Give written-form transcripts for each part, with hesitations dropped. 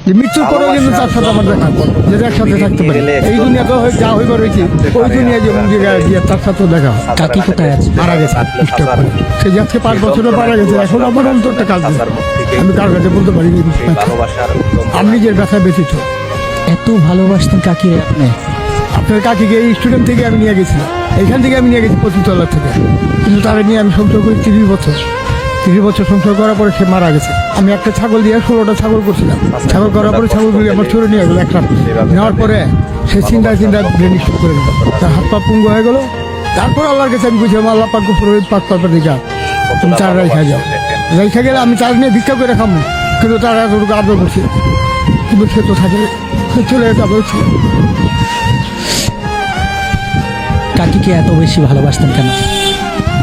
যে মৃত্যুর পরেও কিন্তু তার সাথে আমার দেখা, যে একসাথে থাকতে পারি। এই দুনিয়াতে যা হইবার হয়েছে ওই দুনিয়া যেমন জায়গায় গিয়ে তার সাথেও দেখা হয়। কাকি কোথায় আছে? মারা গেছে স্ট্রোক করে। সে যে আজকে 5 বছরে মারা গেছে, এখন আমার অন্তরটা কাজ করে। আমি কার কাছে বলতে পারি আমি নিজের ব্যথায় ব্যথিত। এত ভালোবাসতেন কাকি আপনি? আপনার কাকিকে এই স্টুডেন্ট থেকে আমি নিয়ে গেছিলাম, এইখান থেকে আমি নিয়ে গেছি পঁচিশতলা থেকে, কিন্তু তারা নিয়ে আমি সংসার করি 30 বছর। 30 বছর সংসার করার পরে সে মারা গেছে। আমি একটা ছাগল দিয়ে 16টা ছাগল করছিলাম। ছাগল করার পরে ছাগলগুলি আমার চোরে নিয়ে গেলো একটা। নেওয়ার পরে সে চিন্তা ব্রেন স্ট্রোক করে গেল, তার হাত পা পুঙ্গ হয়ে গেলো। তারপর আল্লাহর কাছে আমি বুঝলাম আল্লাহ পাক পাক পাক দিকে তুমি চার রেখা যাও, রেখা গেলে আমি চার নিয়ে ভিক্ষা করে খাবো, কিন্তু তারা এতটুকু আদর করছে, কিন্তু সে তো থাকে চলে যেতে বলছে। কাকিকে এত বেশি ভালোবাসতেন কেন?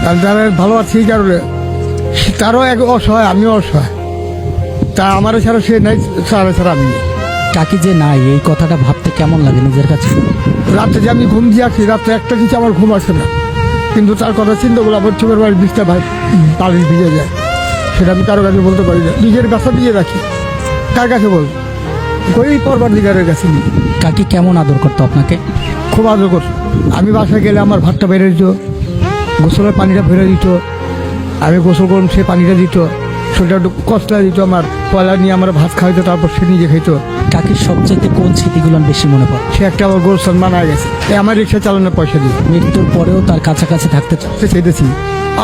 আর তারা ভালো আছে এই কারণে, তারও এক অসহায়, আমিও অসহায়। তা আমার ছাড়া সে নাই, তারা ছাড়া আমি নেই। কাকি যে নাই এই কথাটা ভাবতে কেমন লাগে নিজের কাছে? রাতে যে আমি ঘুম দিয়ে আসি, রাতে একটা কিছু আমার ঘুম আসে না, কিন্তু তার কথা চিন্তা করলে আমার চোখের বাড়ির বৃষ্টি ভাই পানি ভিজে যায়। সেটা আমি কারো কাছে বলতে পারি না, নিজের ব্যথা দিয়ে রাখি। কার কাছে বল? ওই পরবার দিগারের কাছে নিই। কাকি কেমন আদর করতো আপনাকে? খুব আদর করতো। আমি বাসায় গেলে আমার ভাতটা বেড়ে দিত, গোসলের পানিটা ভরে দিত, আমি গোসল করুন সে পানিটা দিত, সেটা একটু কষ্ট দিত, আমার পয়লা নিয়ে আমার ভাত খাইতো, তারপর সে নিজে খাইতো। কাকির সবচেয়ে কোন স্মৃতিগুলো বেশি মনে পড়ে? সে একটা আমার গোলসান মারা গেছে, আমার রিক্সা চালানোর পয়সা দিত। মৃত্যুর পরেও তার কাছাকাছি থাকতে চায়। চাইতেছি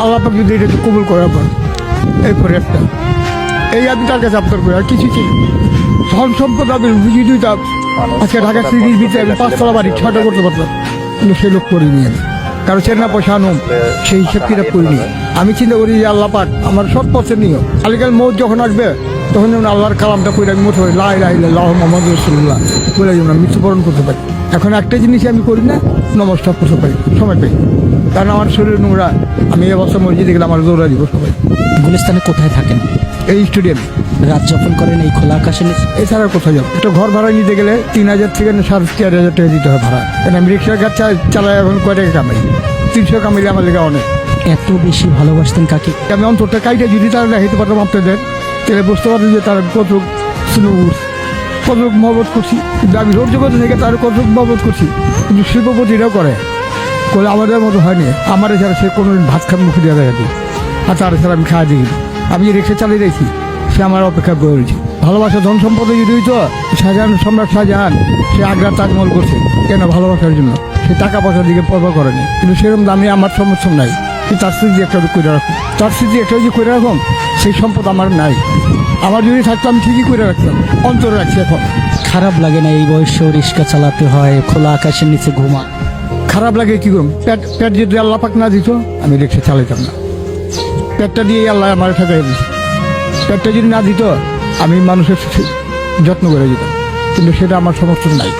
আল্লাহ পাক যদি এটা একটু কবুল করার পর এরপরে একটা এই আমি তার কাছে আবদার করি, আর কিছু ছিল ধন সম্পদ আমি বুঝিয়ে দিতাম। আজকে ঢাকা সিটির ভিতরে আমি 5 তলা বাড়ি 6টা করতে পারতাম, কিন্তু সে লোক করিনি আমি, কারণ চেনা পয়সা আনুম সেই হিসেব কিতাব করিনি। আমি চিন্তা করি যে আল্লাহ পাক আমার সব পথের নিয়ম, আলিকাল মৌত যখন আসবে তখন যেমন আল্লাহর কালামটা করে আমি মোট লা ইলাহা ইল্লাল্লাহু মুহাম্মাদুর রাসূলুল্লাহ বলে যেমন আমি মৃত্যুবরণ করতে পারি। এখন একটা জিনিস আমি করি না, নমস্কার করতে পারি সময় পাই, কারণ আমার শরীর নোংরা। আমি এবছর মসজিদে গেলে আমার দৌড়া দিব সবাই। গুলিস্তানে কোথায় থাকেন? এই স্টুডেন্ট রাত যাপন করেন এই খোলা আকাশে নিচে? এছাড়া কোথাও যাবো? একটা ঘর ভাড়া নিতে গেলে 3000 থেকে 4,500 টাকা দিতে হয় ভাড়া। কারণ আমি রিক্সার কাজ চালাই, এখন কয় টাকা কামাই? 300 কামাইলে আমার লেগে অনেক। এত বেশি ভালোবাসতেন কাকি? আমি অন্তরটা কাইটা যদি তারা দেখাইতে পারতাম আপনাদের, তাহলে বুঝতে পারতেন যে তারা কত স্নুর, কত মহব্বত করছি। কিন্তু আমি রোড জগতে থেকে তার কত মহব্বত করছি, কিন্তু শিল্পপতিরাও করে আমাদের মতো হয়নি। আমার এছাড়া সে কোনো ভাত খান মুখে দেওয়া দেয়, আর তার এছাড়া আমি খাওয়া দিই। আমি যে রিক্সা চালিয়ে দিয়েছি সে আমার অপেক্ষা করেছি। ভালোবাসা ধন সম্পদে যদি হইতো, শাহজাহান, সম্রাট শাহজাহান সে আগ্রার তাজমহল করছে কেন? ভালোবাসার জন্য। সে টাকা পয়সার দিকে পরবা করেনি, কিন্তু সেরকম দামে আমার সমর্থন নাই। তার স্মৃতি একটা করে রাখুন, তার স্মৃতি একটা যদি করে রাখুন, সেই সম্পদ আমার নাই। আমার যদি থাকতো আমি ঠিকই করে রাখতাম, অন্তরে রাখছি। এখন খারাপ লাগে না এই বয়সে রিক্সা চালাতে হয়, খোলা আকাশের নিচে ঘুমা? খারাপ লাগে, কি করুন? পেট যদি আল্লাহ পাক না দিত আমি রিক্সা চালাইতাম না। পেটটা দিয়ে আল্লাহ আমার ঠেকাই দিয়েছে। পেটটা যদি না দিত আমি মানুষের যত্ন করে দিতাম, কিন্তু সেটা আমার সমর্থন নাই।